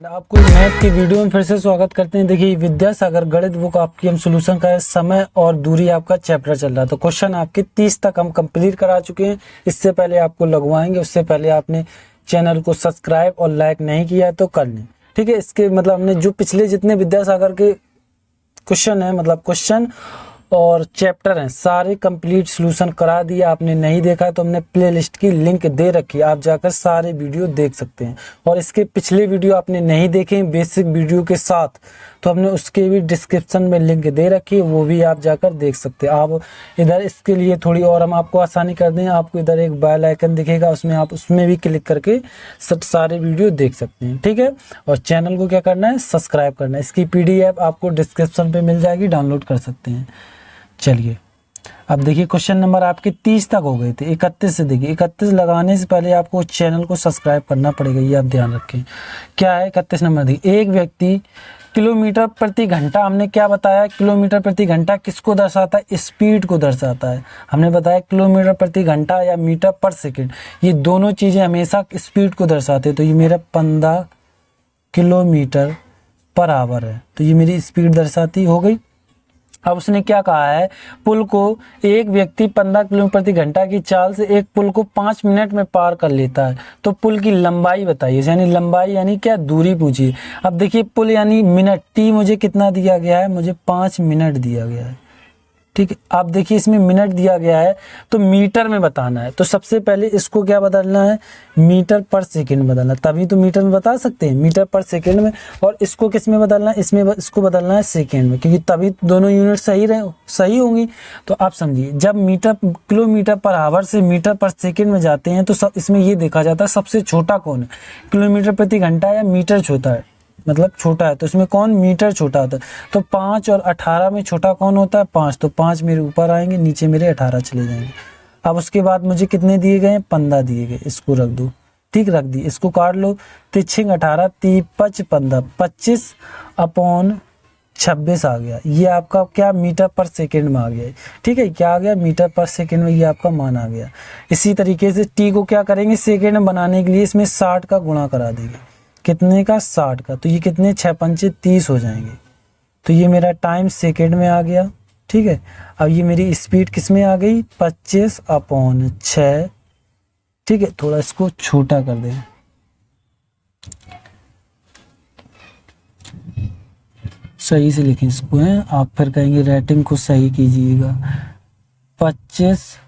आपको मैथ की वीडियो में फिर से स्वागत करते हैं। देखिए विद्यासागर गणित बुक आपकी हम सॉल्यूशन का है, समय और दूरी आपका चैप्टर चल रहा है। तो क्वेश्चन आपके 30 तक हम कंप्लीट करा चुके हैं। इससे पहले आपको लगवाएंगे, उससे पहले आपने चैनल को सब्सक्राइब और लाइक नहीं किया है तो कर लें, ठीक है। इसके मतलब हमने जो पिछले जितने विद्यासागर के क्वेश्चन है, मतलब क्वेश्चन और चैप्टर हैं, सारे कंप्लीट सॉल्यूशन करा दिया। आपने नहीं देखा तो हमने प्लेलिस्ट की लिंक दे रखी है, आप जाकर सारे वीडियो देख सकते हैं। और इसके पिछले वीडियो आपने नहीं देखे बेसिक वीडियो के साथ, तो हमने उसके भी डिस्क्रिप्शन में लिंक दे रखी है, वो भी आप जाकर देख सकते हैं। आप इधर इसके लिए थोड़ी और हम आपको आसानी कर दें, आपको इधर एक बेल आइकन दिखेगा, उसमें आप उसमें भी क्लिक करके सारे वीडियो देख सकते हैं, ठीक है। और चैनल को क्या करना है, सब्सक्राइब करना है। इसकी PDF आपको डिस्क्रिप्शन पे मिल जाएगी, डाउनलोड कर सकते हैं। चलिए अब देखिए क्वेश्चन नंबर आपके 30 तक हो गए थे। 31 से देखिए, 31 लगाने से पहले आपको चैनल को सब्सक्राइब करना पड़ेगा, ये आप ध्यान रखें। क्या है 31 नंबर? देखिए एक व्यक्ति किलोमीटर प्रति घंटा, हमने क्या बताया, किलोमीटर प्रति घंटा किसको दर्शाता है, स्पीड को दर्शाता है। हमने बताया किलोमीटर प्रति घंटा या मीटर पर सेकंड, ये दोनों चीजें हमेशा स्पीड को दर्शाते हैं। तो ये मेरा 15 किलोमीटर पर आवर है, तो ये मेरी स्पीड दर्शाती हो गई। अब उसने क्या कहा है, पुल को एक व्यक्ति 15 किलोमीटर प्रति घंटा की चाल से एक पुल को 5 मिनट में पार कर लेता है, तो पुल की लंबाई बताइए। यानी लंबाई यानी क्या, दूरी पूछिए। अब देखिए पुल यानी मिनट, टी मुझे कितना दिया गया है, मुझे 5 मिनट दिया गया है, ठीक है। आप देखिए इसमें मिनट दिया गया है तो मीटर में बताना है, तो सबसे पहले इसको क्या बदलना है, मीटर पर सेकंड बदलना, तभी तो मीटर में बता सकते हैं, मीटर पर सेकंड में। और इसको किस में बदलना है, इसमें इसको बदलना है सेकंड में, क्योंकि तभी दोनों यूनिट सही होंगी। तो आप समझिए, जब मीटर किलोमीटर पर आवर से मीटर पर सेकेंड में जाते हैं तो सब इसमें ये देखा जाता है सबसे छोटा कौन है, किलोमीटर प्रति घंटा या मीटर छोटा है, मतलब छोटा है, तो इसमें कौन, मीटर छोटा होता है। तो 5 और 18 में छोटा कौन होता है, 5, तो 5 मेरे ऊपर आएंगे, नीचे मेरे 18 चले जाएंगे। अब उसके बाद मुझे कितने दिए गए, 15 दिए गए, इसको रख दो, ठीक, रख दी। इसको काट लो, 3 18 3 5 15, 25/26 आ गया। ये आपका क्या, मीटर पर सेकेंड में आ गया, ठीक है। क्या आ गया, मीटर पर सेकेंड में, ये आपका मान आ गया। इसी तरीके से टी को क्या करेंगे, सेकेंड में बनाने के लिए इसमें 60 का गुणा करा देंगे, कितने का, 60 का। तो ये कितने, 6 पंचे 30 हो जाएंगे। तो ये मेरा टाइम सेकेंड में आ गया, ठीक है। अब ये मेरी स्पीड किस में आ गई, 25/6, ठीक है। थोड़ा इसको छोटा कर दें, सही से लिखें इसको, है आप फिर कहेंगे राइटिंग को सही कीजिएगा। 25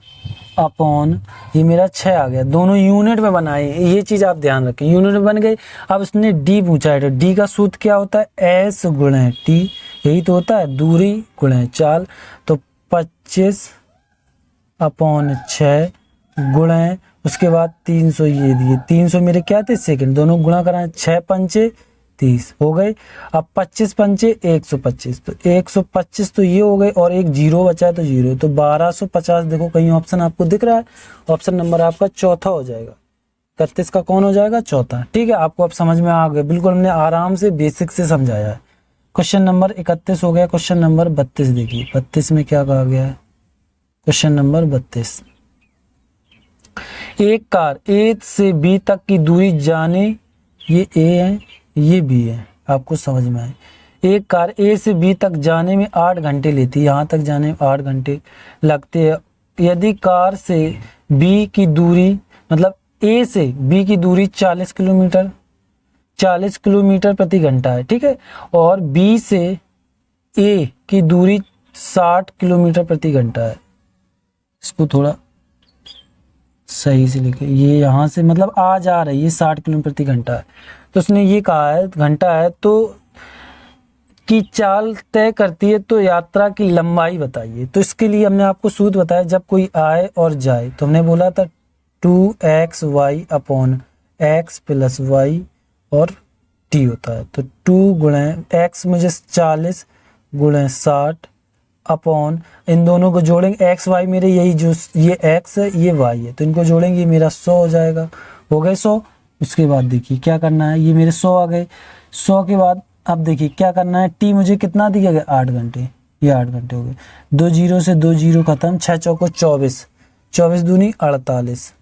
अपॉन ये मेरा 6 आ गया, दोनों यूनिट में बनाए, ये चीज आप ध्यान रखें, यूनिट में बन गई। अब उसने डी पूछा है, तो डी का सूत्र क्या होता है, एस गुणे टी, यही तो होता है, दूरी गुणे चाल। तो 25/6 गुणे उसके बाद 300, ये दिए 300 मेरे क्या थे, सेकंड, दोनों गुणा कराएं, 6 पंचे 30 हो गए। अब 25 पंचे 125, तो 125 तो ये हो गए, और एक जीरो बचा है तो जीरो, तो 1250। देखो कहीं ऑप्शन आपको दिख रहा है, ऑप्शन नंबर आपका चौथा हो जाएगा। 31 का कौन हो जाएगा, चौथा, ठीक है। आपको अब समझ में आ गया, बिल्कुल हमने आराम से बेसिक से समझाया है। क्वेश्चन नंबर 31 हो गया। क्वेश्चन नंबर 32 देखिए, 32 में क्या कहा गया है, क्वेश्चन नंबर 32, एक कार ए से बी तक की दूरी जाने, ये ए है ये बी है, आपको समझ में आए। एक कार ए से बी तक जाने में 8 घंटे लेती है, यहाँ तक जाने में 8 घंटे लगते हैं। यदि कार से बी की दूरी, मतलब ए से बी की दूरी 40 किलोमीटर प्रति घंटा है, ठीक है। और बी से ए की दूरी 60 किलोमीटर प्रति घंटा है। इसको थोड़ा सही से लिखे, ये यहाँ से मतलब आ जा रही है 60 किलोमीटर प्रति घंटा है। तो उसने ये कहा है घंटा है तो की चाल तय करती है, तो यात्रा की लंबाई बताइए। तो इसके लिए हमने आपको सूत्र बताया, जब कोई आए और जाए, तो हमने बोला था 2xy upon x plus y और t होता है। तो 2 गुणे x मुझे 40 गुणे 60 अपॉन, इन दोनों को जोड़ेंगे, एक्स वाई मेरे यही जो ये एक्स है ये वाई है, तो इनको जोड़ेंगे, ये मेरा 100 हो जाएगा, हो गए 100। उसके बाद देखिए क्या करना है, ये मेरे 100 आ गए। 100 के बाद अब देखिए क्या करना है, टी मुझे कितना दिया गया, 8 घंटे, ये 8 घंटे हो गए। 2 जीरो से 2 जीरो खत्म, 6 चौको 24, 24 दूनी 48,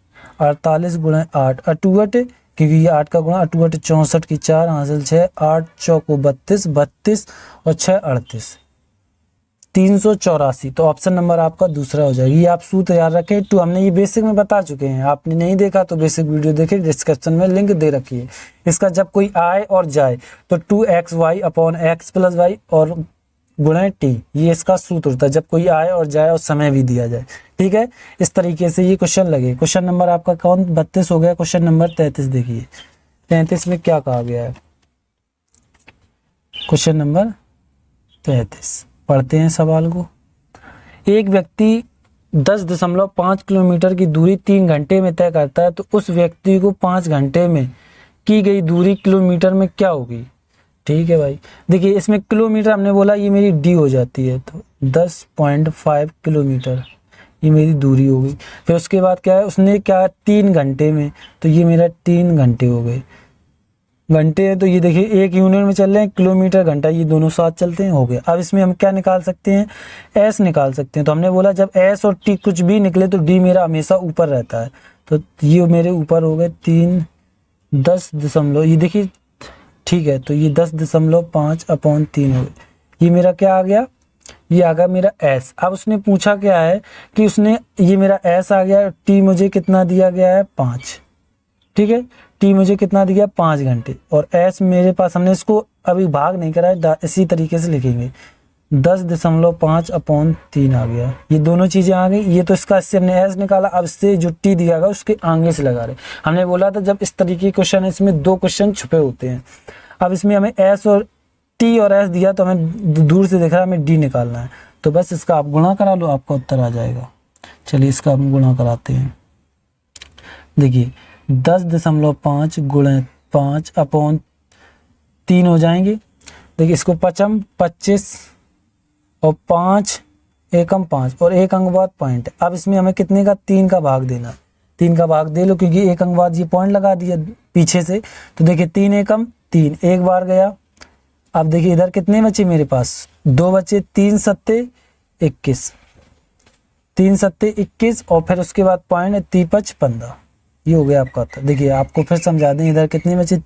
48 गुणे 8, 8 क्योंकि ये 8 का गुणा 8 8 64 की 4 हासिल 6, 8 चौको 32, 32 और 6 38, 384। तो ऑप्शन नंबर आपका दूसरा हो जाएगा। ये आप सूत्र याद रखें। टू हमने ये बेसिक में बता चुके हैं, आपने नहीं देखा तो बेसिक वीडियो देखिए, डिस्क्रिप्शन में लिंक दे रखी है। इसका जब कोई आए और जाए तो 2xy upon x plus Y और गुणा टी, ये इसका सूत्र होता है जब कोई आए और जाए और समय भी दिया जाए। ठीक है, इस तरीके से ये क्वेश्चन लगे। क्वेश्चन नंबर आपका कौन 32 हो गया। क्वेश्चन नंबर 33 देखिए, 33 में क्या कहा गया है। क्वेश्चन नंबर 33 पढ़ते हैं सवाल को। एक व्यक्ति 10.5 किलोमीटर की दूरी 3 घंटे में तय करता है, तो उस व्यक्ति को 5 घंटे में की गई दूरी किलोमीटर में क्या होगी। ठीक है भाई, देखिए इसमें किलोमीटर हमने बोला ये मेरी डी हो जाती है, तो 10.5 किलोमीटर ये मेरी दूरी हो गई। फिर उसके बाद क्या है, उसने क्या 3 घंटे में, तो ये मेरा 3 घंटे हो गए। घंटे है तो ये देखिए एक यूनिट में चल रहे हैं, किलोमीटर घंटा ये दोनों साथ चलते हैं, हो गया। अब इसमें हम क्या निकाल सकते हैं, एस निकाल सकते हैं। तो हमने बोला जब एस और टी कुछ भी निकले तो डी मेरा हमेशा ऊपर रहता है, तो ये मेरे ऊपर हो गए 3 10 दशमलव, ये देखिए ठीक है, तो ये 10.5 अपॉन 3 हो गए। ये मेरा क्या आ गया, ये आ गया मेरा एस। अब उसने पूछा क्या है कि उसने, ये मेरा एस आ गया, टी मुझे कितना दिया गया है 5। ठीक है, टी मुझे कितना दिया 5 घंटे, और एस मेरे पास, हमने इसको अभी भाग नहीं करा है, इसी तरीके से लिखेंगे 10.5 अपॉन 3 आ गया। ये दोनों चीजें आ गई। ये तो इसका, इससे हमने एस निकाला। अब इससे जो टी दिया गया उसके आगे से लगा रहे। हमने बोला था जब इस तरीके के क्वेश्चन है इसमें 2 क्वेश्चन छुपे होते हैं। अब इसमें हमें एस और टी और एस दिया, तो हमें दूर से दिख रहा है, हमें डी निकालना है। तो बस इसका आप गुणा करा लो, आपका उत्तर आ जाएगा। चलिए इसका हम गुणा कराते हैं। देखिए 10.5 गुणा 5 अपॉन 3 हो जाएंगे। देखिए इसको 5 25 और 5 एकम 5 और 1 अंक बाद पॉइंट। अब इसमें हमें कितने का, 3 का भाग देना है। 3 का भाग दे लो, क्योंकि 1 अंक बाद ये पॉइंट लगा दिया पीछे से। तो देखिए 3 एकम 3, एक बार गया। अब देखिए इधर कितने बचे मेरे पास, 2 बचे। 3 सत्ते 21, 3 सत्ते 21 और फिर उसके बाद पॉइंट 3 5 15। ये हो गया आपका उत्तर। देखिए आपको फिर समझा दें, इधर कितने बचे,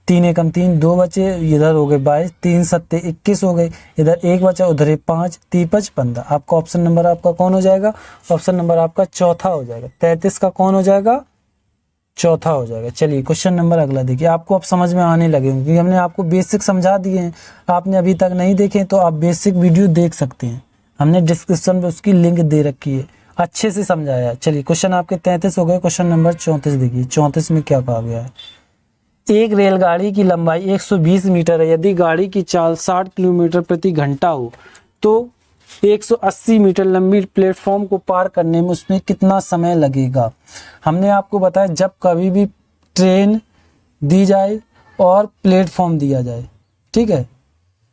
3 एकम 3, 2 बचे, इधर हो गए 22, 3 सत्ते 21 हो गए, इधर 1 बचा, उधर 5, 3 5 15। आपका ऑप्शन नंबर आपका कौन हो जाएगा, ऑप्शन नंबर आपका चौथा हो जाएगा। 33 का कौन हो जाएगा, चौथा हो जाएगा। चलिए क्वेश्चन नंबर अगला देखिए, आपको अब समझ में आने लगे, क्योंकि हमने आपको बेसिक समझा दिए हैं। आपने अभी तक नहीं देखे तो आप बेसिक वीडियो देख सकते हैं, हमने डिस्क्रिप्शन में उसकी लिंक दे रखी है, अच्छे से समझाया। चलिए क्वेश्चन आपके 33 हो गए। क्वेश्चन नंबर 34 देखिए, 34 में क्या कहा गया है। एक रेलगाड़ी की लंबाई 120 मीटर है। यदि गाड़ी की चाल 60 किलोमीटर प्रति घंटा हो तो 180 मीटर लंबी प्लेटफॉर्म को पार करने में उसमें कितना समय लगेगा। हमने आपको बताया जब कभी भी ट्रेन दी जाए और प्लेटफॉर्म दिया जाए, ठीक है,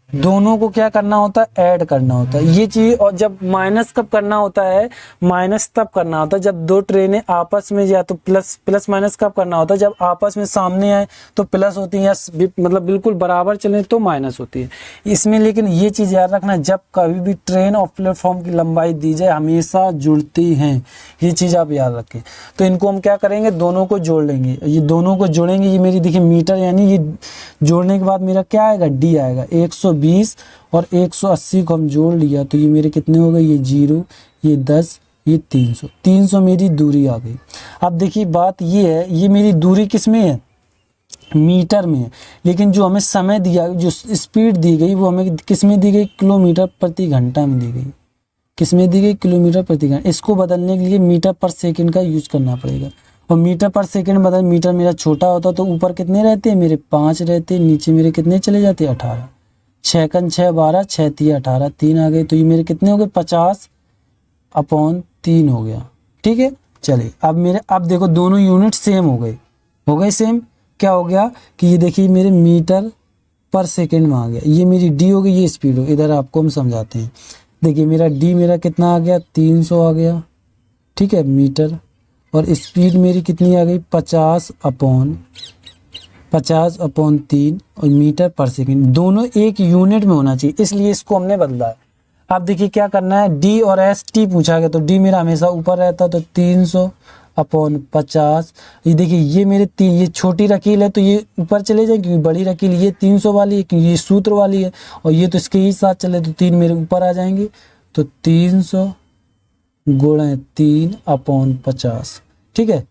दोनों को क्या करना होता है, ऐड करना होता है ये चीज। और जब माइनस कब करना होता है, माइनस तब करना होता है जब 2 ट्रेनें आपस में, या तो प्लस माइनस कब करना होता है, जब आपस में सामने आए तो प्लस होती है, या मतलब बिल्कुल बराबर चले तो माइनस होती है इसमें। लेकिन ये चीज याद रखना, जब कभी भी ट्रेन और प्लेटफॉर्म की लंबाई दी जाए हमेशा जुड़ती हैं, ये चीज आप याद रखें। तो इनको हम क्या करेंगे, दोनों को जोड़ लेंगे। ये दोनों को जोड़ेंगे, ये मेरी देखिए मीटर, यानी ये जोड़ने के बाद मेरा क्या आएगा, डी आएगा। 120 और 180 को हम जोड़ लिया तो ये मेरे कितने हो गए, ये 0, ये 10, ये 300। 300 मेरी दूरी आ गई। अब देखिए बात ये है, ये मेरी दूरी किस में है, मीटर में है। लेकिन जो हमें समय दिया, जो स्पीड दी गई वो हमें किस में दी गई, किलोमीटर प्रति घंटा में दी गई। किस में दी गई, किलोमीटर प्रति घंटा। इसको बदलने के लिए मीटर पर सेकंड का यूज करना पड़ेगा। और मीटर पर सेकंड बदल, मीटर मेरा छोटा होता तो ऊपर कितने रहते हैं मेरे, 5 रहते, नीचे मेरे कितने चले जाते, 18। 6 कन 6 12, 6 3 18, 3 आ गए। तो ये मेरे कितने हो गए, 50/3 हो गया। ठीक है, चलिए अब देखो दोनों यूनिट सेम हो गए सेम। क्या हो गया कि ये देखिए मेरे मीटर पर सेकंड में आ गया, ये मेरी डी हो गई, ये स्पीड हो। इधर आपको हम समझाते हैं। देखिए मेरा डी मेरा कितना आ गया, 300 आ गया, ठीक है, मीटर। और स्पीड मेरी कितनी आ गई, 50/3 और मीटर पर सेकंड। दोनों एक यूनिट में होना चाहिए, इसलिए इसको हमने बदला है। अब देखिए क्या करना है, डी और एस, टी पूछा गया तो डी मेरा हमेशा ऊपर रहता, तो 300 अपॉन 50। ये देखिए ये मेरे ये छोटी रकील है तो ये ऊपर चले जाए, क्योंकि बड़ी रकील ये 300 वाली है, क्योंकि ये सूत्र वाली है, और ये तो इसके ही साथ चले तो 3 मेरे ऊपर आ जाएंगे। तो 300 गुणे 3 अपॉन 50। ठीक है,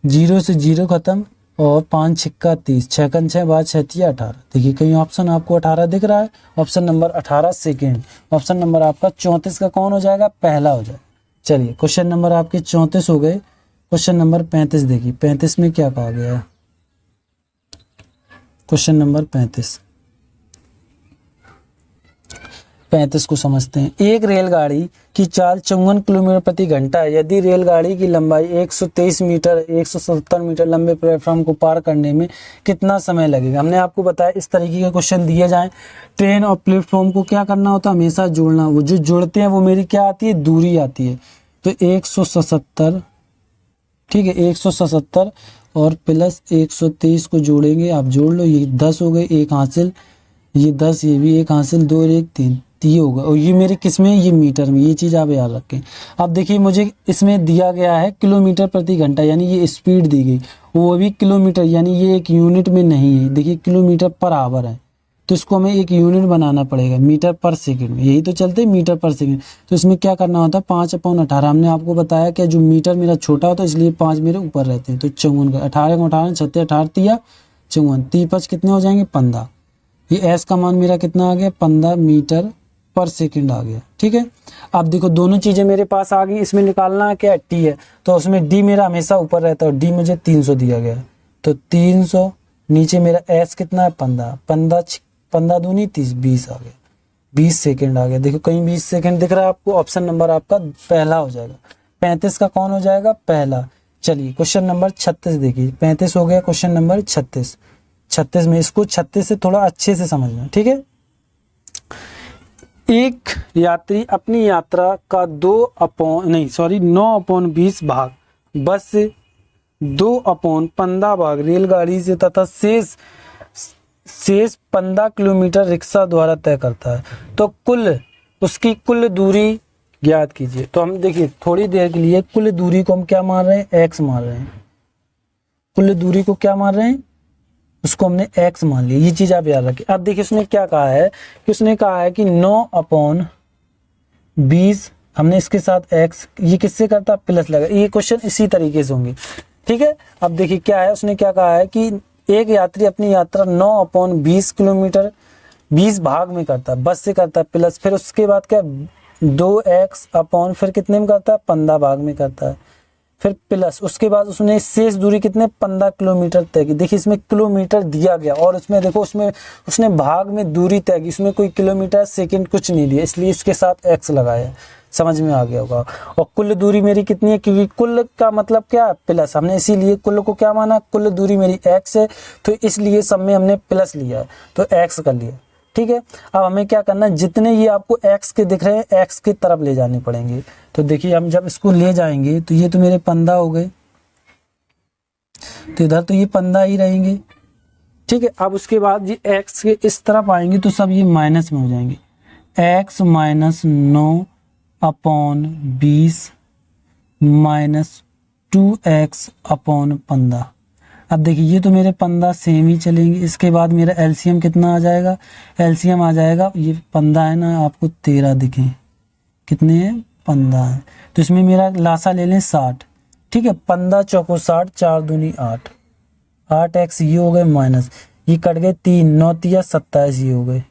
0 से 0 खत्म, और 5 छिक्का 30, 6 कन 6 बार 6 तिया 18। देखिए कहीं ऑप्शन आपको 18 दिख रहा है, option number 18 second. Option number आपका 34 का कौन हो जाएगा, पहला हो जाएगा। चलिए क्वेश्चन नंबर आपके 34 हो गए। क्वेश्चन नंबर 35 देखिए, 35 में क्या कहा गया है। क्वेश्चन नंबर 35 को समझते हैं। एक रेलगाड़ी की चाल 54 किलोमीटर प्रति घंटा है। यदि रेलगाड़ी की लंबाई 123 मीटर 170 मीटर लंबे प्लेटफॉर्म को पार करने में कितना समय लगेगा। हमने आपको बताया इस तरीके के क्वेश्चन दिए जाएं, ट्रेन और प्लेटफॉर्म को क्या करना होता है, हमेशा जोड़ना। वो जो जुड़ते हैं वो मेरी क्या आती है, दूरी आती है। तो 177, ठीक है, 177 और प्लस 123 को जोड़ेंगे, आप जोड़ लो, ये 10 हो गए, एक हासिल, ये 10, ये भी एक हासिल, 2 और 1 3, ये होगा। और ये मेरे किस में, ये मीटर में, ये चीज़ आप याद रखें। अब देखिए मुझे इसमें दिया गया है किलोमीटर प्रति घंटा, यानी ये स्पीड दी गई, वो भी किलोमीटर, यानी ये एक यूनिट में नहीं है। देखिए किलोमीटर पर आवर है, तो इसको हमें एक यूनिट बनाना पड़ेगा, मीटर पर सेकंड में, यही तो चलते हैं मीटर पर सेकंड। तो इसमें क्या करना होता है, 5/18। हमने आपको बताया कि जो मीटर मेरा छोटा होता है इसलिए 5 मेरे ऊपर रहते हैं। तो 54 का 18 18 36 18 तिया 54, 3 कितने हो जाएंगे, 15। ये एस का मान मेरा कितना आ गया, 15 मीटर पर सेकंड आ गया। ठीक है, अब देखो दोनों चीजें मेरे पास आ गई। इसमें निकालना क्या है, टी है, तो उसमें डी मेरा हमेशा ऊपर रहता है, और डी मुझे 300 दिया गया। तो 300 नीचे मेरा एस कितना है, 15, 15 दूनी 30, 20 आ गया, 20 सेकंड आ गया। देखो कहीं 20 सेकंड दिख रहा है आपको, ऑप्शन नंबर आपका पहला हो जाएगा। 35 का कौन हो जाएगा, पहला। चलिए क्वेश्चन नंबर 36 देखिए, 35 हो गया, क्वेश्चन नंबर 36 में इसको 36 से थोड़ा अच्छे से समझना। ठीक है, एक यात्री अपनी यात्रा का 9/20 भाग बस से, 2/15 भाग रेलगाड़ी से तथा शेष 15 किलोमीटर रिक्शा द्वारा तय करता है, तो उसकी कुल दूरी ज्ञात कीजिए। तो हम देखिए थोड़ी देर के लिए कुल दूरी को हम क्या मान रहे हैं, एक्स मान रहे हैं। कुल दूरी को क्या मान रहे हैं, उसको हमने एक्स मान लिया। ये चीज आप याद रखिए। अब देखिए उसने क्या कहा है कि उसने कहा है कि 9/20, हमने इसके साथ एक्स, ये किससे करता प्लस लगा। ये क्वेश्चन इसी तरीके से होंगे। ठीक है, अब देखिए क्या है, उसने क्या कहा है कि एक यात्री अपनी यात्रा 9/20 किलोमीटर 20 भाग में करता है, बस से करता है प्लस, फिर उसके बाद क्या 2x अपॉन फिर कितने में करता है, 15 भाग में करता है, फिर प्लस उसके बाद उसने शेष दूरी कितने 15 किलोमीटर तय की। देखिए इसमें किलोमीटर दिया गया, और उसमें देखो उसमें उसने भाग में दूरी तय की, उसमें कोई किलोमीटर सेकंड कुछ नहीं दिया, इसलिए इसके साथ एक्स लगाया। समझ में आ गया होगा। और कुल दूरी मेरी कितनी है, क्योंकि कुल का मतलब क्या है, प्लस, हमने इसीलिए कुल को क्या माना, कुल दूरी मेरी एक्स है, तो इसलिए सब में हमने प्लस लिया है, तो एक्स कर लिया। ठीक है, अब हमें क्या करना है, जितने ये आपको एक्स के दिख रहे हैं एक्स की तरफ ले जाने पड़ेंगे। तो देखिए हम जब इसको ले जाएंगे तो ये तो मेरे 15 हो गए, तो इधर तो ये 15 ही रहेंगे। ठीक है, अब उसके बाद ये एक्स के इस तरफ आएंगे तो सब ये माइनस में हो जाएंगे, x minus 9/20 minus 2x upon 15। अब देखिए ये तो मेरे 15 सेम ही चलेंगे। इसके बाद मेरा एलसीएम कितना आ जाएगा, एलसीएम आ जाएगा, ये 15 है ना, आपको 13 दिखे, कितने हैं 15 है, तो इसमें मेरा लासा ले लें 60। ठीक है, 15 चौको 60, 4 दूनी 8, 8x ये हो गए माइनस, ये कट गए 3, 9 तिया 27 ये हो गए,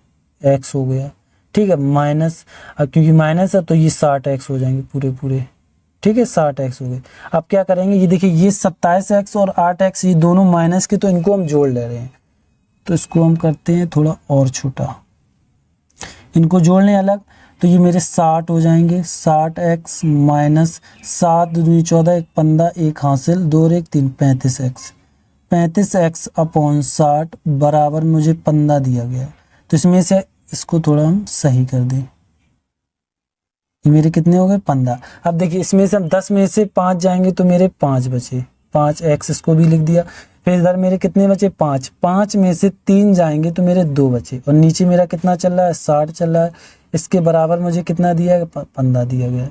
x हो गया। ठीक है, माइनस, अब क्योंकि माइनस है तो ये 60x हो जाएंगे पूरे पूरे। ठीक है, 60x हो गए। अब क्या करेंगे, ये देखिए ये 27x और 8x ये दोनों माइनस के, तो इनको हम जोड़ ले रहे हैं, तो इसको हम करते हैं थोड़ा और छोटा, इनको जोड़ लें अलग, तो ये मेरे 60 हो जाएंगे, 60x माइनस 7 दूनी 14, 1 15, 1 हासिल, 2 और 1 3, 35x, 35x अपॉन 60 बराबर मुझे 15 दिया गया। तो इसमें से इसको थोड़ा हम सही कर दें, ये मेरे कितने हो गए 15। अब देखिए इसमें से हम 10 में से 5 जाएंगे तो मेरे 5 बचे, 5x इसको भी लिख दिया। फिर इधर मेरे कितने बचे 5, 5 में से 3 जाएंगे तो मेरे 2 बचे, और नीचे मेरा कितना चल रहा है 60 चल रहा है, इसके बराबर मुझे कितना दिया गया 15 दिया गया।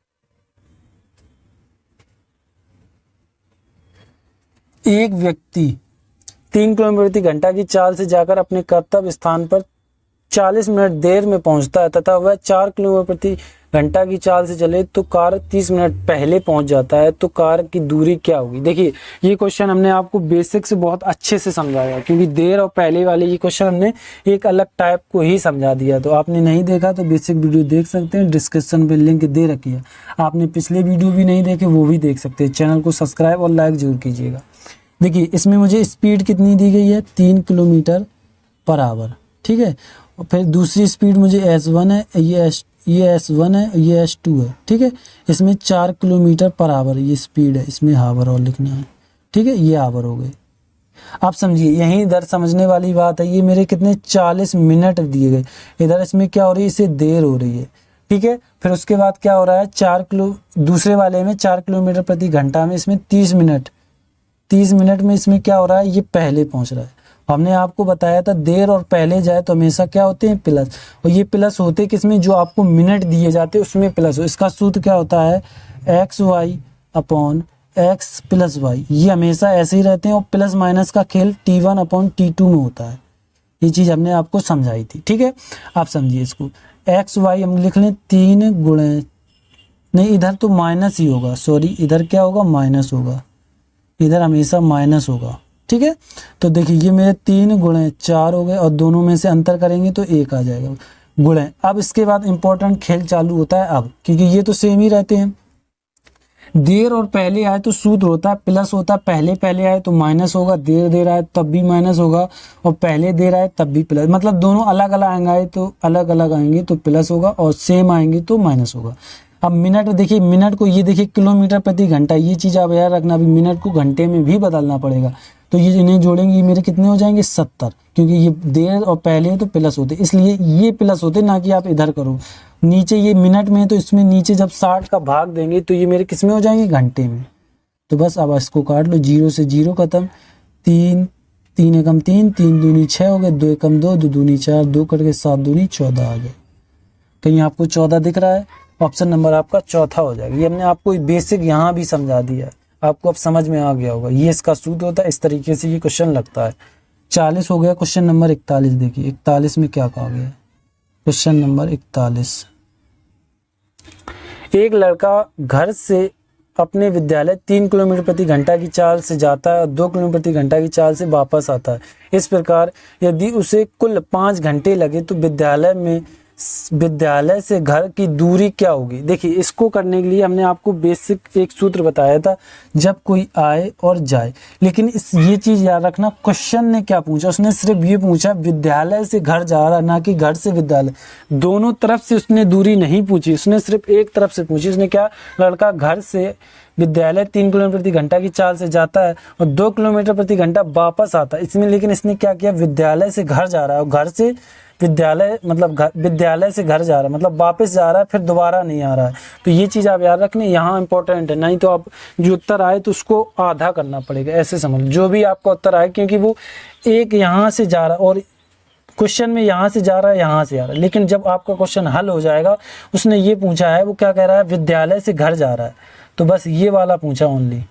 एक व्यक्ति 3 किलोमीटर प्रति घंटा की चाल से जाकर अपने कर्तव्य स्थान पर 40 मिनट देर में पहुंचता है तथा वह 4 किलोमीटर प्रति घंटा की चाल से चले तो कार 30 मिनट पहले पहुंच जाता है, तो कार की दूरी क्या होगी। देखिए ये क्वेश्चन हमने आपको बेसिक से बहुत अच्छे से समझाया, क्योंकि देर और पहले वाले ये क्वेश्चन हमने एक अलग टाइप को ही समझा दिया। तो आपने नहीं देखा तो बेसिक वीडियो देख सकते हैं, डिस्क्रिप्शन में लिंक दे रखी है। आपने पिछले वीडियो भी नहीं देखे वो भी देख सकते हैं। चैनल को सब्सक्राइब और लाइक जरूर कीजिएगा। देखिए इसमें मुझे स्पीड कितनी दी गई है, 3 किलोमीटर पर आवर, ठीक है। और फिर दूसरी स्पीड मुझे S1 है, ये S1 है, ये S2 है, ठीक है। इसमें 4 किलोमीटर पर आवर ये स्पीड है, इसमें हावर और लिखना है, ठीक है। ये आवर हो गए। आप समझिए यहीं इधर समझने वाली बात है। ये मेरे कितने 40 मिनट दिए गए, इधर इसमें क्या हो रही है, इसे देर हो रही है, ठीक है। फिर उसके बाद क्या हो रहा है, दूसरे वाले में 4 किलोमीटर प्रति घंटा में इसमें 30 मिनट में इसमें क्या हो रहा है, ये पहले पहुंच रहा है। हमने आपको बताया था देर और पहले जाए तो हमेशा क्या होते हैं, प्लस। और ये प्लस होते किसमें, जो आपको मिनट दिए जाते हैं उसमें प्लस हो। इसका सूत्र क्या होता है, XY upon X plus Y. ये हमेशा ऐसे ही रहते हैं। और प्लस माइनस का खेल T1 अपॉन T2 में होता है। ये चीज़ हमने आपको समझाई थी, ठीक है। आप समझिए इसको, XY हम लिख लें 3 गुणे, नहीं इधर तो माइनस ही होगा, सॉरी इधर क्या होगा, माइनस होगा, इधर हमेशा माइनस होगा, ठीक है। तो देखिए ये मेरे 3 गुणे 4 हो गए और दोनों में से अंतर करेंगे तो 1 आ जाएगा, गुणे। अब इसके बाद इंपॉर्टेंट खेल चालू होता है अब, क्योंकि ये तो सेम ही रहते हैं। देर और पहले आए तो सूत्र होता है प्लस होता है, पहले आए तो माइनस होगा, देर आए तब भी माइनस होगा, और पहले देर आए तब भी प्लस। मतलब दोनों अलग अलग आए तो अलग अलग आएंगे तो प्लस होगा, और सेम आएंगे तो माइनस होगा। अब मिनट देखिए, मिनट को ये देखिए किलोमीटर प्रति घंटा, ये चीज़ आप याद रखना। अभी मिनट को घंटे में भी बदलना पड़ेगा, तो ये इन्हें जोड़ेंगे, ये मेरे कितने हो जाएंगे, 70, क्योंकि ये देर और पहले तो प्लस होते, इसलिए ये प्लस होते, ना कि आप इधर करो। नीचे ये मिनट में, तो इसमें नीचे जब 60 का भाग देंगे तो ये मेरे किस में हो जाएंगे, घंटे में। तो बस अब इसको काट लो, 0 से 0 खत्म, 3 एकम 3, 3 दूनी 6 हो गए, 2 एकम 2, 2 दूनी 4, 2 कट के 7 दूनी 14 आ गए। कहीं आपको 14 दिख रहा है, ऑप्शन नंबर आपका चौथा हो जाएगा। ये हमने आपको बेसिक यहाँ भी समझा दिया है, आपको अब समझ में आ गया होगा। ये इसका सूत्र होता है, इस तरीके से ये क्वेश्चन लगता है। 40 हो गया। क्वेश्चन नंबर 41 देखिए, 41 में क्या कहा गया है, क्वेश्चन नंबर 41। एक लड़का घर से अपने विद्यालय 3 किलोमीटर प्रति घंटा की चाल से जाता है और 2 किलोमीटर प्रति घंटा की चाल से वापस आता है। इस प्रकार यदि उसे कुल 5 घंटे लगे तो विद्यालय से घर की दूरी क्या होगी। देखिए इसको करने के लिए हमने आपको बेसिक एक सूत्र बताया था, जब कोई आए और जाए। लेकिन ये चीज याद रखना, क्वेश्चन ने क्या पूछा, उसने सिर्फ ये पूछा विद्यालय से घर जा रहा, ना कि घर से विद्यालय। दोनों तरफ से उसने दूरी नहीं पूछी, उसने सिर्फ एक तरफ से पूछी। उसने क्या, लड़का घर से विद्यालय 3 किलोमीटर प्रति घंटा की चाल से जाता है और 2 किलोमीटर प्रति घंटा वापस आता है। इसमें लेकिन इसने क्या किया, विद्यालय से घर जा रहा है, और घर से विद्यालय मतलब विद्यालय से घर जा रहा है, मतलब वापस जा रहा है, फिर दोबारा नहीं आ रहा है। तो ये चीज़ आप याद रखनी, यहाँ इंपॉर्टेंट है। नहीं तो आप जो उत्तर आए तो उसको आधा करना पड़ेगा, ऐसे समझ जो भी आपका उत्तर आए, क्योंकि वो एक यहाँ से जा रहा है और क्वेश्चन में यहाँ से जा रहा है, यहाँ से आ रहा है। लेकिन जब आपका क्वेश्चन हल हो जाएगा, उसने ये पूछा है, वो क्या कह रहा है, विद्यालय से घर जा रहा है, तो बस ये वाला पूछा ओनली।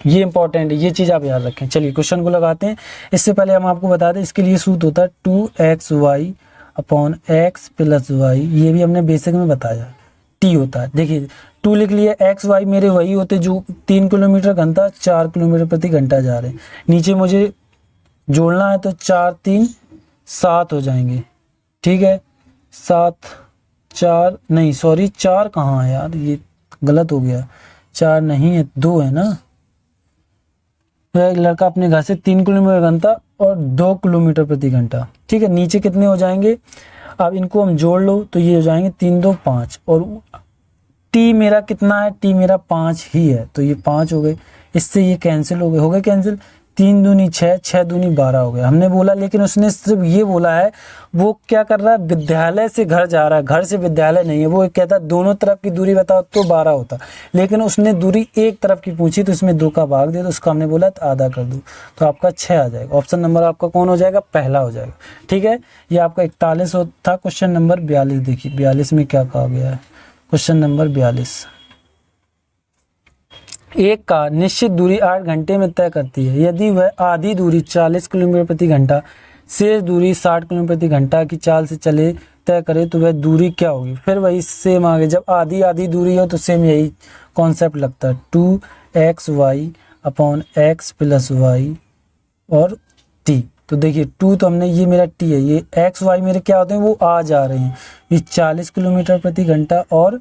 ये इंपॉर्टेंट है, ये चीज़ आप याद रखें। चलिए क्वेश्चन को लगाते हैं। इससे पहले हम आपको बता दें, इसके लिए सूत्र होता है 2xy upon x plus Y. ये भी हमने बेसिक में बताया, t होता है। देखिए 2 लिख लिए, xy मेरे वही होते जो 3 किलोमीटर घंटा 4 किलोमीटर प्रति घंटा जा रहे हैं। नीचे मुझे जोड़ना है तो 4 3 7 हो जाएंगे, ठीक है। 7 4 नहीं, सॉरी 4 कहाँ है यार, ये गलत हो गया, 4 नहीं है, 2 है ना। तो एक लड़का अपने घर से 3 किलोमीटर घंटा और 2 किलोमीटर प्रति घंटा, ठीक है। नीचे कितने हो जाएंगे, अब इनको हम जोड़ लो तो ये हो जाएंगे 3 2 5, और टी मेरा कितना है, टी मेरा 5 ही है, तो ये 5 हो गए। इससे ये कैंसिल हो गए कैंसिल। 3 दूनी 6, 6 दूनी 12 हो गया। हमने बोला, लेकिन उसने सिर्फ ये बोला है, वो क्या कर रहा है, विद्यालय से घर जा रहा है, घर से विद्यालय नहीं है। वो कहता है दोनों तरफ की दूरी बताओ तो 12 होता, लेकिन उसने दूरी एक तरफ की पूछी तो इसमें 2 का भाग दे, तो उसका हमने बोला तो आधा कर दो, तो आपका 6 आ जाएगा। ऑप्शन नंबर आपका कौन हो जाएगा, पहला हो जाएगा, ठीक है। ये आपका 41 था। क्वेश्चन नंबर 42 देखिए, 42 में क्या कहा गया है, क्वेश्चन नंबर 42। एक कार निश्चित दूरी 8 घंटे में तय करती है। यदि वह आधी दूरी 40 किलोमीटर प्रति घंटा, शेष दूरी 60 किलोमीटर प्रति घंटा की चाल से चले तय करे तो वह दूरी क्या होगी? फिर वही सेम आगे, जब आधी आधी दूरी हो तो सेम यही कॉन्सेप्ट लगता है, 2xy upon x plus Y और t। तो देखिए 2 तो हमने, ये मेरा t है, ये x y मेरे क्या होते हैं, वो आ जा रहे हैं, ये 40 किलोमीटर प्रति घंटा और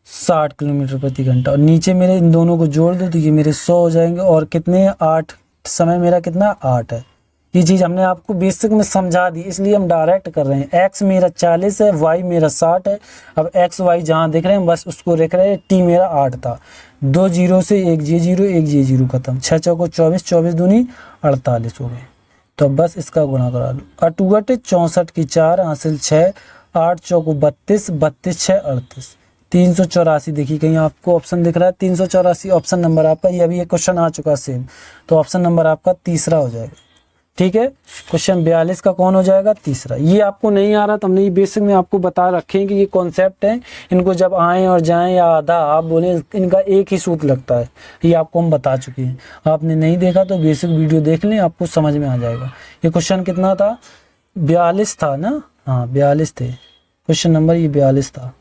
60 किलोमीटर प्रति घंटा, और नीचे मेरे इन दोनों को जोड़ दो तो ये मेरे 100 हो जाएंगे। और कितने 8, समय मेरा कितना 8 है। ये चीज़ हमने आपको बेसिक में समझा दी, इसलिए हम डायरेक्ट कर रहे हैं। x मेरा 40 है, y मेरा 60 है। अब x y जहाँ दिख रहे हैं बस उसको लिख रहे हैं। t मेरा 8 था, 2 जीरो से 1 जे जीरो खत्म, 6 चौको 24, 24 दूनी 48 हो गए। तो अब बस इसका गुणा करा लो। अटूट 64 की 4 हासिल 6, 8 चौको 32, 32 6 38, 384। देखिए कहीं आपको ऑप्शन दिख रहा है 384, ऑप्शन नंबर आपका, ये अभी एक क्वेश्चन आ चुका है सेम, तो ऑप्शन नंबर आपका तीसरा हो जाएगा। ठीक है, क्वेश्चन 42 का कौन हो जाएगा? तीसरा। ये आपको नहीं आ रहा तो हमने ये बेसिक में आपको बता रखे हैं कि ये कॉन्सेप्ट है, इनको जब आए और जाएं या आधा आप बोले, इनका एक ही सूत्र लगता है, ये आपको हम बता चुके हैं। आपने नहीं देखा तो बेसिक वीडियो देख लें, आपको समझ में आ जाएगा। ये क्वेश्चन कितना था? 42 था ना? हाँ 42 थे, क्वेश्चन नंबर ये 42 था।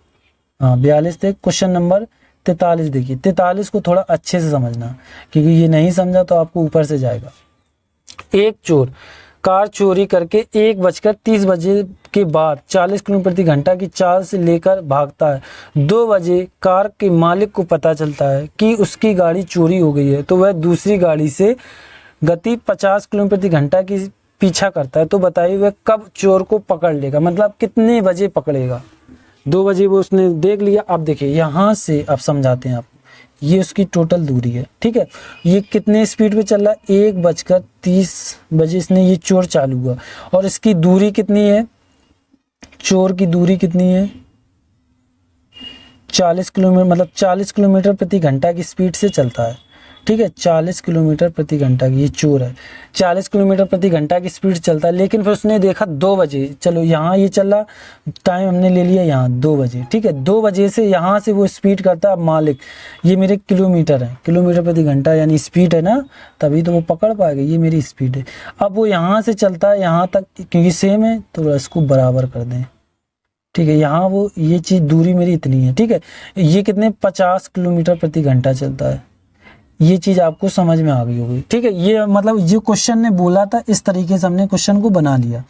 हाँ 42 थे। क्वेश्चन नंबर 43 देखिए, 43 को थोड़ा अच्छे से समझना, क्योंकि ये नहीं समझा तो आपको ऊपर से जाएगा। एक चोर कार चोरी करके 1:30 के बाद 40 किलोमीटर प्रति घंटा की चाल से लेकर भागता है। 2 बजे कार के मालिक को पता चलता है कि उसकी गाड़ी चोरी हो गई है, तो वह दूसरी गाड़ी से गति 50 किलोमीटर प्रति घंटा की पीछा करता है। तो बताइए वह कब चोर को पकड़ लेगा, मतलब कितने बजे पकड़ेगा? 2 बजे वो उसने देख लिया। अब देखिए यहाँ से अब समझाते हैं आपको, ये उसकी टोटल दूरी है। ठीक है, ये कितने स्पीड पे चल रहा है? 1:30 इसने ये चोर चालू हुआ, और इसकी दूरी कितनी है? चोर की दूरी कितनी है? 40 किलोमीटर, मतलब 40 किलोमीटर प्रति घंटा की स्पीड से चलता है। ठीक है, 40 किलोमीटर प्रति घंटा की, ये चोर है, 40 किलोमीटर प्रति घंटा की स्पीड चलता है। लेकिन फिर उसने देखा 2 बजे, चलो यहाँ ये चल रहा, टाइम हमने ले लिया यहाँ 2 बजे। ठीक है, 2 बजे से यहाँ से वो स्पीड करता है। अब मालिक, ये मेरे किलोमीटर है, किलोमीटर प्रति घंटा यानी स्पीड है ना, तभी तो वो पकड़ पाएगा, ये मेरी स्पीड है। अब वो यहाँ से चलता है यहाँ तक, क्योंकि सेम है तो इसको बराबर कर दें। ठीक है, यहाँ वो ये चीज़ दूरी मेरी इतनी है। ठीक है, ये कितने 50 किलोमीटर प्रति घंटा चलता है। ये चीज आपको समझ में आ गई होगी। ठीक है, ये मतलब जो क्वेश्चन ने बोला था इस तरीके से हमने क्वेश्चन को बना लिया।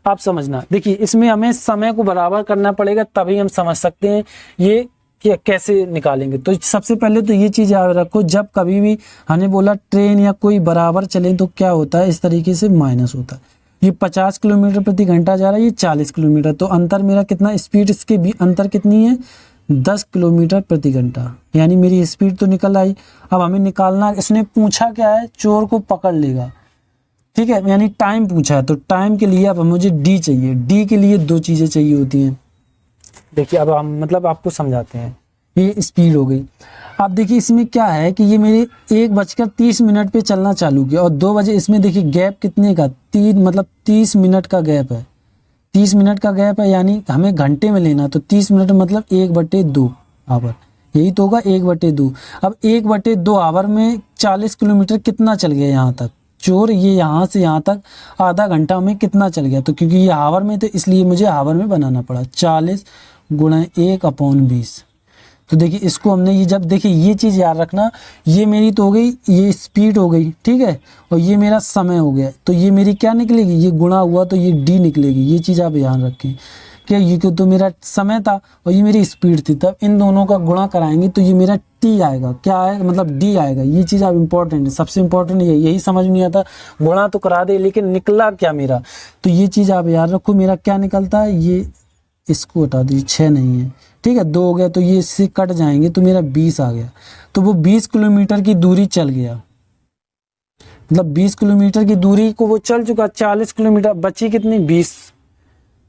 आप समझना, देखिए इसमें हमें समय को बराबर करना पड़ेगा, तभी हम समझ सकते हैं ये कि कैसे निकालेंगे। तो सबसे पहले तो ये चीज याद रखो, जब कभी भी हमने बोला ट्रेन या कोई बराबर चले तो क्या होता है, इस तरीके से माइनस होता है। ये 50 किलोमीटर प्रति घंटा जा रहा है, ये 40 किलोमीटर, तो अंतर मेरा कितना, स्पीड इसके भी अंतर कितनी है? 10 किलोमीटर प्रति घंटा, यानी मेरी स्पीड तो निकल आई। अब हमें निकालना, इसने पूछा क्या है? चोर को पकड़ लेगा। ठीक है, यानी टाइम पूछा है, तो टाइम के लिए अब मुझे डी चाहिए। डी के लिए 2 चीजें चाहिए होती हैं। देखिए अब हम मतलब आपको समझाते हैं। ये स्पीड हो गई। अब देखिए इसमें क्या है कि ये मेरे 1:30 पे चलना चालू किया, और 2 बजे, इसमें देखिए गैप कितने का, 3 मतलब 30 मिनट का गैप है। 30 मिनट का गैप है, यानी हमें घंटे में लेना, तो 30 मिनट मतलब 1/2 आवर, यही तो होगा 1/2। अब 1/2 आवर में 40 किलोमीटर कितना चल गया यहाँ तक? चोर ये यहाँ से यहाँ तक आधा घंटा में कितना चल गया? तो क्योंकि ये आवर में, तो इसलिए मुझे आवर में बनाना पड़ा। 40 गुणा 1/20। तो देखिए इसको हमने, ये जब देखिए ये चीज़ याद रखना, ये मेरी तो हो गई, ये स्पीड हो गई। ठीक है, और ये मेरा समय हो गया, तो ये मेरी क्या निकलेगी? ये गुणा हुआ तो ये डी निकलेगी। ये चीज़ आप ध्यान रखें कि ये क्यों, तो मेरा समय था और ये मेरी स्पीड थी, तब इन दोनों का गुणा कराएंगे तो ये मेरा टी आएगा। क्या आएगा? मतलब डी आएगा। ये चीज़ आप इंपॉर्टेंट है, सबसे इंपॉर्टेंट यही समझ नहीं आता। गुणा तो करा दे, लेकिन निकला क्या मेरा, तो ये चीज़ आप याद रखो। मेरा क्या निकलता है? ये इसको हटा दीजिए, 6 नहीं है। ठीक है, 2 हो गया, तो ये इससे कट जाएंगे तो मेरा 20 आ गया। तो वो 20 किलोमीटर की दूरी चल गया, मतलब 20 किलोमीटर की दूरी को वो चल चुका। 40 किलोमीटर बची कितनी? 20।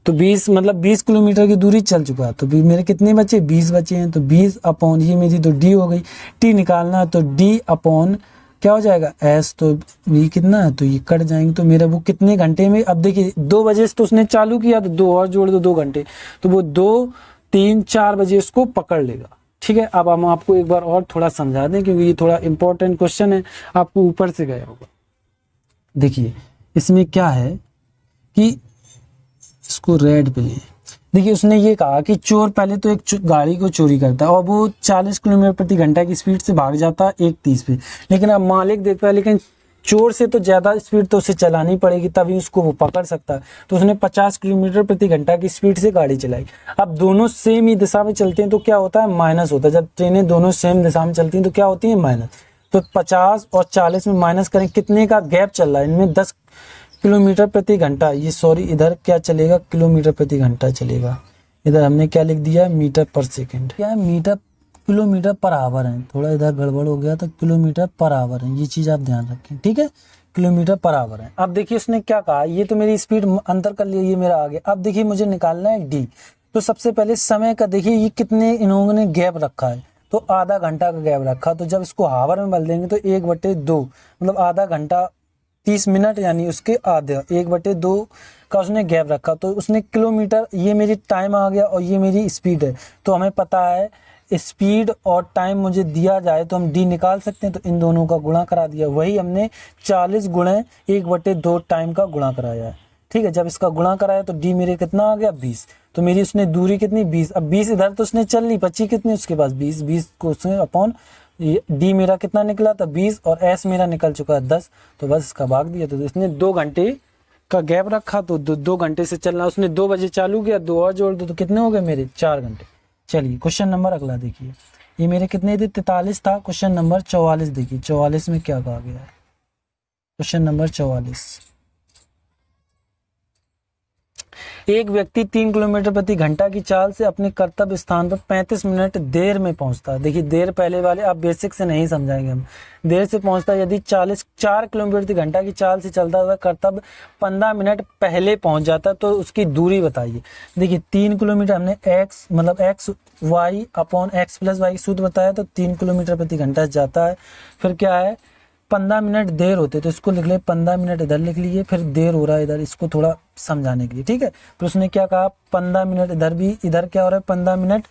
तो 20 मतलब 20 किलोमीटर की दूरी चल चुका है। तो मेरे कितने बचे? 20 बचे हैं। तो 20 अपॉन ये मेरी तो डी हो गई। टी निकालना है तो डी अपॉन क्या हो जाएगा? एस। तो ये कितना है? तो ये कट जाएंगे, तो मेरा वो कितने घंटे में, अब देखिए 2 बजे से तो उसने चालू किया, तो 2 और जोड़ दो, 2 घंटे, तो वो 2, 3, 4 बजे उसको पकड़ लेगा। ठीक है, अब हम आपको एक बार और थोड़ा समझा दें क्योंकि ये थोड़ा इंपॉर्टेंट क्वेश्चन है, आपको ऊपर से गया होगा। देखिए इसमें क्या है कि इसको रेड पे लिए, देखिए उसने ये कहा कि चोर पहले तो एक गाड़ी को चोरी करता है और वो 40 किलोमीटर प्रति घंटा की स्पीड से भाग जाता है 1:30 पे, लेकिन अब मालिक देखता है लेकिन चोर से तो ज़्यादा स्पीड तो उसे चलानी पड़ेगी तभी उसको वो पकड़ सकता है, तो उसने 50 किलोमीटर प्रति घंटा की स्पीड से गाड़ी चलाई। अब दोनों सेम ही दिशा में चलते हैं तो क्या होता है, माइनस होता है। जब ट्रेनें दोनों सेम दिशा में चलती हैं तो क्या होती है, माइनस। तो 50 और 40 में माइनस करें, कितने का गैप चल रहा है इनमें, 10 किलोमीटर प्रति घंटा। ये सॉरी इधर क्या चलेगा, किलोमीटर प्रति घंटा चलेगा, इधर हमने क्या लिख दिया, मीटर पर सेकेंड। क्या है, मीटर किलोमीटर पर आवर है, थोड़ा इधर गड़बड़ हो गया तो किलोमीटर पर आवर है, ये चीज़ आप ध्यान रखें, ठीक है, किलोमीटर पर आवर है। अब देखिए उसने क्या कहा, ये तो मेरी स्पीड अंतर कर लिया, ये मेरा आ गया। अब देखिए मुझे निकालना है डी, तो सबसे पहले समय का देखिए ये कितने इन्होंने गैप रखा है, तो आधा घंटा का गैप रखा, तो जब इसको हावर में बदल देंगे तो 1/2 मतलब आधा घंटा 30 मिनट, यानी उसके आधे 1/2 का उसने गैप रखा, तो उसने किलोमीटर, ये मेरी टाइम आ गया और ये मेरी स्पीड है। तो हमें पता है स्पीड और टाइम मुझे दिया जाए तो हम डी निकाल सकते हैं, तो इन दोनों का गुणा करा दिया, वही हमने 40 गुणे 1/2 टाइम का गुणा कराया है, ठीक है। जब इसका गुणा कराया तो डी मेरे कितना आ गया, 20। तो मेरी उसने दूरी कितनी, 20। अब 20 इधर तो उसने चल ली, बची कितनी उसके पास, 20 को उसने अपॉन डी मेरा कितना निकला था 20 और एस मेरा निकल चुका है 10, तो बस इसका भाग दिया। तो इसने 2 घंटे का गैप रखा, तो 2 घंटे से चलना, उसने 2 बजे चालू किया, 2 और जोड़ दो तो कितने हो गए मेरे, 4 घंटे। चलिए क्वेश्चन नंबर अगला देखिए, ये मेरे कितने थे, 43 था। क्वेश्चन नंबर 44 देखिए, 44 में क्या कहा गया है, क्वेश्चन नंबर 44। एक व्यक्ति 3 किलोमीटर प्रति घंटा की चाल से अपने कर्तव्य स्थान पर 35 मिनट देर में पहुंचता है। देखिए देर पहले वाले आप बेसिक से नहीं समझाएंगे, हम देर से पहुंचता है। यदि 4 किलोमीटर प्रति घंटा की चाल से चलता हुआ कर्तव्य 15 मिनट पहले पहुंच जाता है, तो उसकी दूरी बताइए। देखिए 3 किलोमीटर हमने x मतलब x y upon x plus Y सूत्र बताया, तो 3 किलोमीटर प्रति घंटा जाता है। फिर क्या है, 15 मिनट देर होते, तो इसको लिख ले 15 मिनट इधर लिख लीजिए, फिर देर हो रहा है इधर, इसको थोड़ा समझाने के लिए, ठीक है। फिर उसने क्या कहा, 15 मिनट इधर भी, इधर क्या हो रहा है, 15 मिनट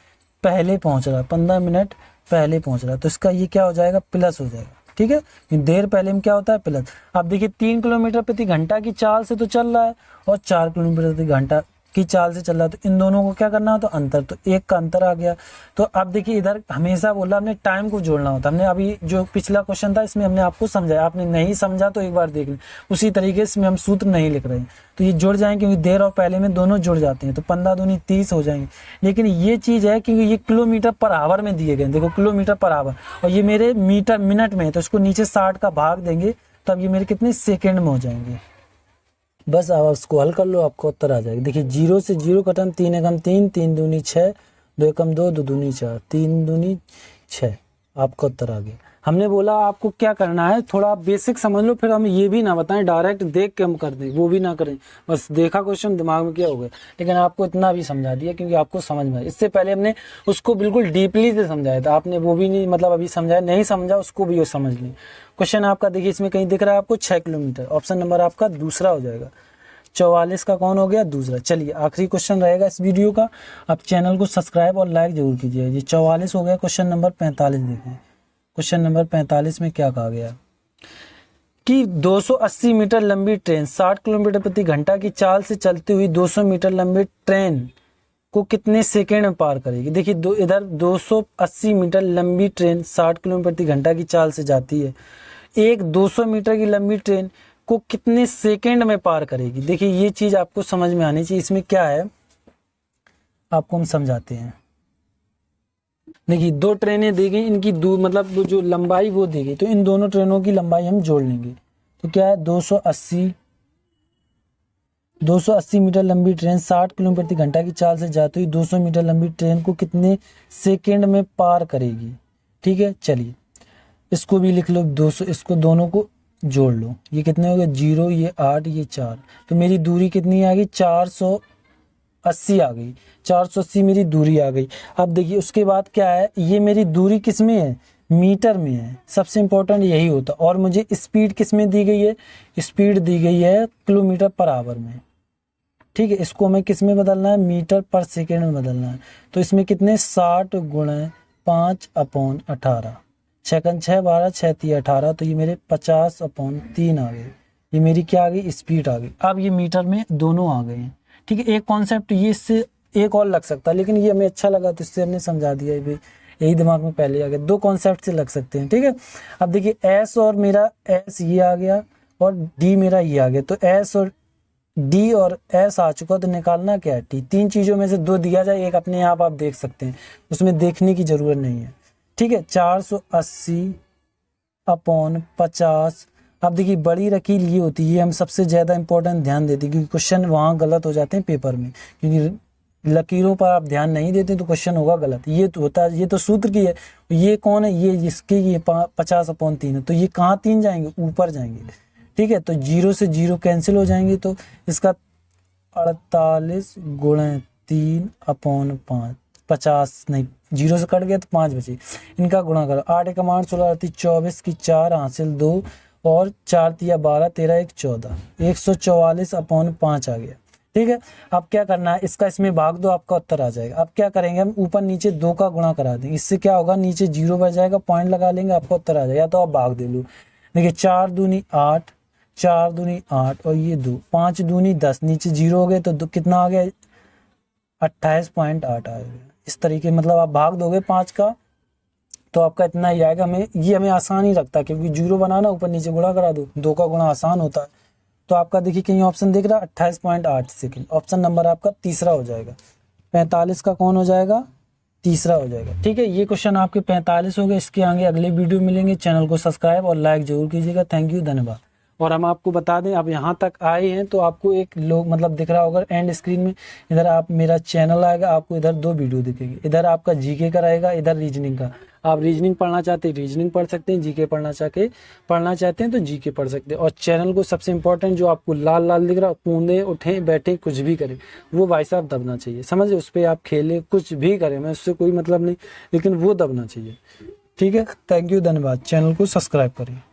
पहले पहुंच रहा है, 15 मिनट पहले पहुंच रहा है, तो इसका ये क्या हो जाएगा, प्लस हो जाएगा, ठीक है। देर पहले में क्या होता है, प्लस। अब देखिए 3 किलोमीटर प्रति घंटा की चाल से तो चल रहा है और 4 किलोमीटर प्रति घंटा की चाल से चल रहा है, तो इन दोनों को क्या करना हो, तो अंतर, तो 1 का अंतर आ गया। तो अब देखिए इधर हमेशा बोला हमने टाइम को जोड़ना होता, हमने अभी जो पिछला क्वेश्चन था इसमें हमने आपको समझाया, आपने नहीं समझा तो एक बार देख लें, उसी तरीके से हम सूत्र नहीं लिख रहे हैं, तो ये जुड़ जाएंगे क्योंकि देर और पहले में दोनों जुड़ जाते हैं, तो 15 दूनी 30 हो जाएंगे। लेकिन ये चीज़ है क्योंकि ये किलोमीटर पर आवर में दिए गए, देखो किलोमीटर पर आवर, और ये मेरे मीटर मिनट में है, तो इसको नीचे 60 का भाग देंगे, तब ये मेरे कितने सेकेंड में हो जाएंगे। बस आप उसको हल कर लो, आपको उत्तर आ जाएगा। देखिए 0 से 0 कटन, 3 एकम 3, 3 दूनी 6, 2 एकम 2, 2 दूनी 4, 3 दूनी 6, आपका उत्तर आ गया। हमने बोला आपको क्या करना है, थोड़ा बेसिक समझ लो, फिर हम ये भी ना बताएं डायरेक्ट देख के हम कर दें, वो भी ना करें, बस देखा क्वेश्चन दिमाग में क्या हो गया, लेकिन आपको इतना भी समझा दिया क्योंकि आपको समझ में आया। इससे पहले हमने उसको बिल्कुल डीपली से समझाया था, आपने वो भी नहीं, मतलब अभी समझाया नहीं समझा उसको भी वो समझ लें। क्वेश्चन आपका देखिए इसमें कहीं दिख रहा है आपको 6 किलोमीटर, ऑप्शन नंबर आपका दूसरा हो जाएगा। 44 का कौन हो गया, दूसरा। चलिए आखिरी क्वेश्चन रहेगा इस वीडियो का, आप चैनल को सब्सक्राइब और लाइक जरूर कीजिए। ये 44 हो गया। क्वेश्चन नंबर 45 देखें, क्वेश्चन नंबर 45 में क्या कहा गया कि 280 मीटर लंबी ट्रेन 60 किलोमीटर प्रति घंटा की चाल से चलती हुई 200 मीटर लंबी ट्रेन को कितने सेकेंड में पार करेगी। देखिए इधर 280 मीटर लंबी ट्रेन 60 किलोमीटर प्रति घंटा की चाल से जाती है, एक 200 मीटर की लंबी ट्रेन को कितने सेकेंड में पार करेगी। देखिए ये चीज आपको समझ में आनी चाहिए। इसमें क्या है आपको हम समझाते हैं। देखिए 2 ट्रेनें दी गई, इनकी मतलब जो लंबाई वो दी गई, तो इन दोनों ट्रेनों की लंबाई हम जोड़ लेंगे। तो क्या है 280 मीटर लंबी ट्रेन 60 किलोमीटर प्रति घंटा की चाल से जाती हुई 200 मीटर लंबी ट्रेन को कितने सेकेंड में पार करेगी। ठीक है, चलिए इसको भी लिख लो 200, इसको दोनों को जोड़ लो, ये कितने हो गए 0, ये 8, ये 4, तो मेरी दूरी कितनी आ गई 480 आ गई। 480 मेरी दूरी आ गई। अब देखिए उसके बाद क्या है, ये मेरी दूरी किस में है, मीटर में है, सबसे इंपॉर्टेंट यही होता। और मुझे स्पीड किस में दी गई है, स्पीड दी गई है किलोमीटर पर आवर में। ठीक है, इसको हमें किस में बदलना है, मीटर पर सेकेंड में बदलना है। तो इसमें कितने 60 गुणे 5/18, सेकंड 6 12 6 3 18, तो ये मेरे 50/3 आ गए। ये मेरी क्या आ गई, स्पीड आ गई। अब ये मीटर में दोनों आ गए हैं। ठीक है, एक कॉन्सेप्ट ये इससे एक और लग सकता है, लेकिन ये हमें अच्छा लगा तो इससे हमने समझा दिया। ये यही दिमाग में पहले आ गया, दो कॉन्सेप्ट से लग सकते हैं। ठीक है, अब देखिए एस और मेरा एस ये आ गया और डी मेरा ये आ गया, तो एस और डी और एस आ चुका, तो निकालना क्या है टी। तीन चीजों में से दो दिया जाए, एक अपने आप देख सकते हैं, उसमें देखने की जरूरत नहीं है। ठीक है, 480/50। अब देखिए बड़ी रकील ये होती है, हम सबसे ज्यादा इंपॉर्टेंट ध्यान देते हैं, क्योंकि क्वेश्चन वहां गलत हो जाते हैं पेपर में, क्योंकि लकीरों पर आप ध्यान नहीं देते तो क्वेश्चन होगा गलत। ये तो होता है, ये तो सूत्र की है। ये कौन है, ये इसकी ये 50/3 है, तो ये कहाँ 3 जाएंगे, ऊपर जाएंगे। ठीक है, तो 0 से 0 कैंसिल हो जाएंगे, तो इसका 48 × 3/5, 50 नहीं, 0 से कट गया तो 5 बचे, इनका गुणा करो। 8 × 8 16 24 की 4 हासिल 2 और 4 × 12 13 1 14, 144/5 आ गया। ठीक है, अब क्या करना है, इसका इसमें भाग दो, आपका उत्तर आ जाएगा। अब क्या करेंगे, हम ऊपर नीचे 2 का गुणा करा देंगे, इससे क्या होगा, नीचे 0 बच जाएगा, पॉइंट लगा लेंगे, आपका उत्तर आ जाएगा। या तो आप भाग दे लो, देखिए 4 दूनी 8, 4 दूनी 8 और ये 2, 5 दूनी 10, नीचे 0 हो गए तो कितना आ गया, 28.8 आ गया। इस तरीके मतलब आप भाग दोगे 5 का तो आपका इतना ही आएगा। हमें आसान ही लगता है, क्योंकि 0 बनाना, ऊपर नीचे गुणा करा दो, 2 का गुणा आसान होता है। तो आपका देखिए कहीं ऑप्शन दिख रहा है 28.8 सेकंड, ऑप्शन नंबर आपका तीसरा हो जाएगा। 45 का कौन हो जाएगा, तीसरा हो जाएगा। ठीक है, ये क्वेश्चन आपके 45 हो गए। इसके आगे अगले वीडियो मिलेंगे। चैनल को सब्सक्राइब और लाइक जरूर कीजिएगा। थैंक यू, धन्यवाद। और हम आपको बता दें, आप यहाँ तक आए हैं तो आपको एक लोग मतलब दिख रहा होगा एंड स्क्रीन में, इधर आप मेरा चैनल आएगा, आपको इधर 2 वीडियो दिखेगी, इधर आपका जीके का रहेगा, इधर रीजनिंग का। आप रीजनिंग पढ़ना चाहते हैं रीजनिंग पढ़ सकते हैं, जीके पढ़ना चाहते हैं तो जीके पढ़ सकते हैं। और चैनल को सबसे इंपॉर्टेंट जो आपको लाल लाल दिख रहा, कूदे उठे बैठे कुछ भी करें, वो भाई साहब दबना चाहिए, समझे। उस पर आप खेले कुछ भी करें, मैं उससे कोई मतलब नहीं, लेकिन वो दबना चाहिए। ठीक है, थैंक यू, धन्यवाद। चैनल को सब्सक्राइब करें।